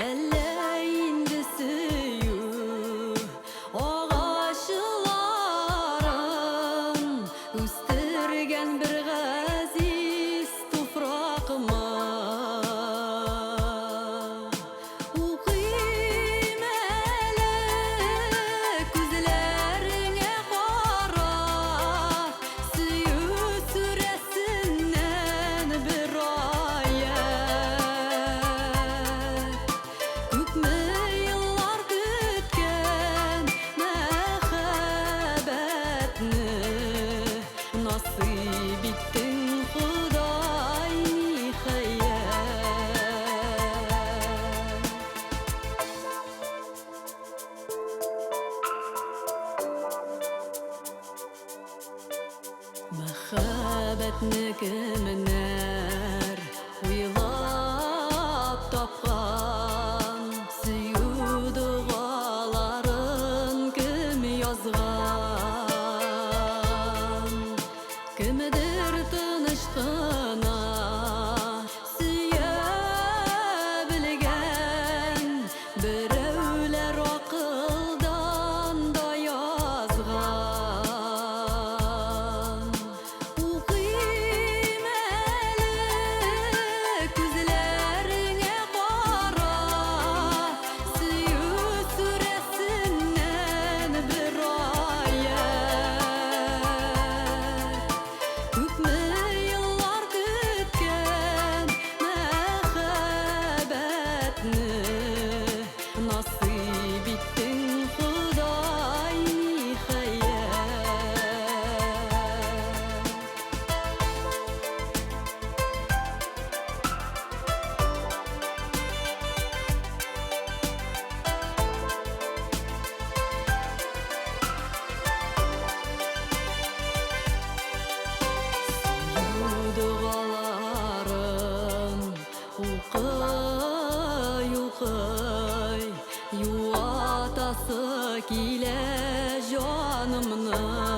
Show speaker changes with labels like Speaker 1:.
Speaker 1: әллә инде сөю ағашыларын үстірген бір ғазиз туфрағыма оқим әлі күзлеріңе қарап сүю сүресінен бір аят күпме yıllar күткен мәхәббәтне насыйп иттең Худай ниһаят. Мәхәббәтне кемнәр уйлап тапкан, сөю дугаларын кем язган? Кемдер тыныч кына сөя белгән, берәүләр акылдан да язган. Укыйм әле күзләреңә карап, сөю сүрәсеннән бер аят. Күпме yıllar көткән мәхәббәтне насыйп иттең Худай ниһаят. Сөю дугаларын укый, юатасы килә җанымны.